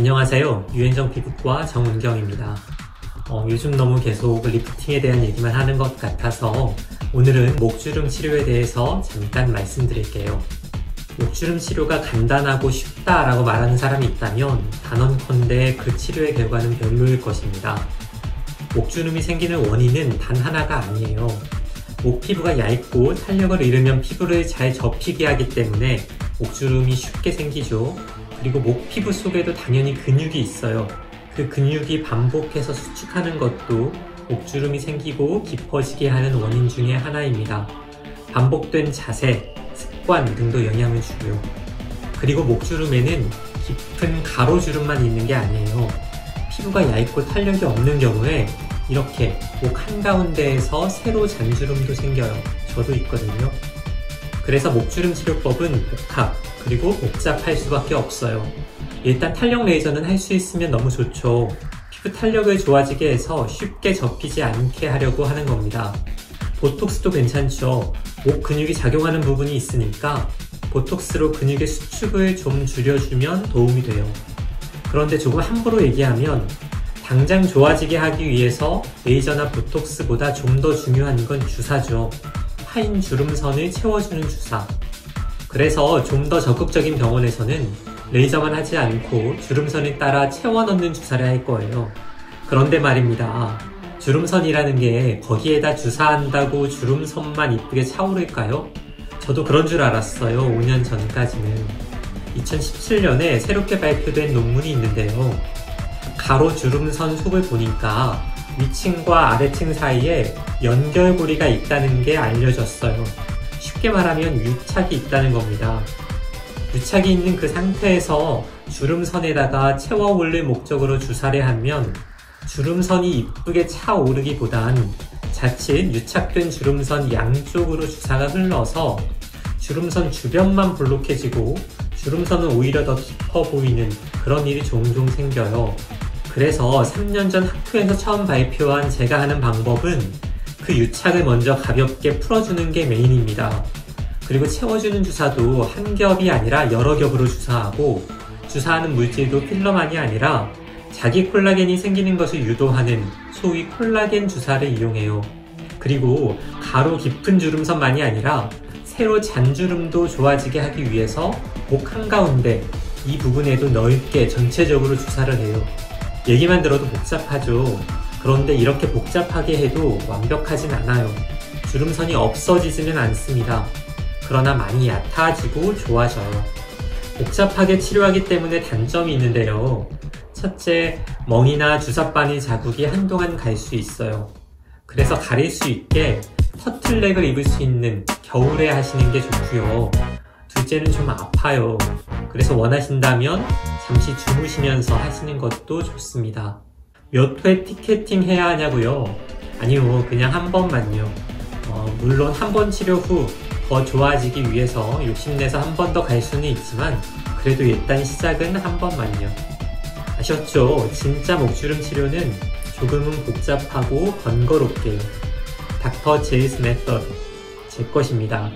안녕하세요. 유현정 피부과 정은경입니다. 요즘 너무 계속 리프팅에 대한 얘기만 하는 것 같아서 오늘은 목주름 치료에 대해서 잠깐 말씀드릴게요. 목주름 치료가 간단하고 쉽다라고 말하는 사람이 있다면 단언컨대 그 치료의 결과는 별로일 것입니다. 목주름이 생기는 원인은 단 하나가 아니에요. 목 피부가 얇고 탄력을 잃으면 피부를 잘 접히게 하기 때문에 목주름이 쉽게 생기죠. 그리고 목 피부 속에도 당연히 근육이 있어요. 그 근육이 반복해서 수축하는 것도 목주름이 생기고 깊어지게 하는 원인 중에 하나입니다. 반복된 자세, 습관 등도 영향을 주고요. 그리고 목주름에는 깊은 가로주름만 있는 게 아니에요. 피부가 얇고 탄력이 없는 경우에 이렇게 목 한가운데에서 세로 잔주름도 생겨요. 저도 있거든요. 그래서 목주름 치료법은 그리고 복잡할 수밖에 없어요. 일단 탄력 레이저는 할 수 있으면 너무 좋죠. 피부 탄력을 좋아지게 해서 쉽게 접히지 않게 하려고 하는 겁니다. 보톡스도 괜찮죠. 목 근육이 작용하는 부분이 있으니까 보톡스로 근육의 수축을 좀 줄여주면 도움이 돼요. 그런데 조금 함부로 얘기하면 당장 좋아지게 하기 위해서 레이저나 보톡스보다 좀 더 중요한 건 주사죠. 파인 주름선을 채워주는 주사. 그래서 좀 더 적극적인 병원에서는 레이저만 하지 않고 주름선을 따라 채워 넣는 주사를 할 거예요. 그런데 말입니다. 주름선이라는 게 거기에다 주사한다고 주름선만 이쁘게 차오를까요? 저도 그런 줄 알았어요. 5년 전까지는. 2017년에 새롭게 발표된 논문이 있는데요. 가로 주름선 속을 보니까 위층과 아래층 사이에 연결고리가 있다는 게 알려졌어요. 쉽게 말하면 유착이 있다는 겁니다. 유착이 있는 그 상태에서 주름선에다가 채워 올릴 목적으로 주사를 하면 주름선이 이쁘게 차오르기보단 자칫 유착된 주름선 양쪽으로 주사가 흘러서 주름선 주변만 볼록해지고 주름선은 오히려 더 깊어 보이는 그런 일이 종종 생겨요. 그래서 3년 전 학회에서 처음 발표한 제가 하는 방법은 그 유착을 먼저 가볍게 풀어주는 게 메인입니다. 그리고 채워주는 주사도 한 겹이 아니라 여러 겹으로 주사하고 주사하는 물질도 필러만이 아니라 자기 콜라겐이 생기는 것을 유도하는 소위 콜라겐 주사를 이용해요. 그리고 가로 깊은 주름선만이 아니라 세로 잔주름도 좋아지게 하기 위해서 목 한가운데 이 부분에도 넓게 전체적으로 주사를 해요. 얘기만 들어도 복잡하죠. 그런데 이렇게 복잡하게 해도 완벽하진 않아요. 주름선이 없어지지는 않습니다. 그러나 많이 얕아지고 좋아져요. 복잡하게 치료하기 때문에 단점이 있는데요. 첫째, 멍이나 주사바늘 자국이 한동안 갈 수 있어요. 그래서 가릴 수 있게 터틀넥을 입을 수 있는 겨울에 하시는 게 좋고요. 둘째는 좀 아파요. 그래서 원하신다면 잠시 주무시면서 하시는 것도 좋습니다. 몇 회 티켓팅 해야 하냐고요? 아니요, 그냥 한 번만요. 물론 한 번 치료 후 더 좋아지기 위해서 욕심내서 한 번 더 갈 수는 있지만 그래도 일단 시작은 한 번만요. 아셨죠? 진짜 목주름 치료는 조금은 복잡하고 번거롭게요. 닥터 제이스 메서드 제 것입니다.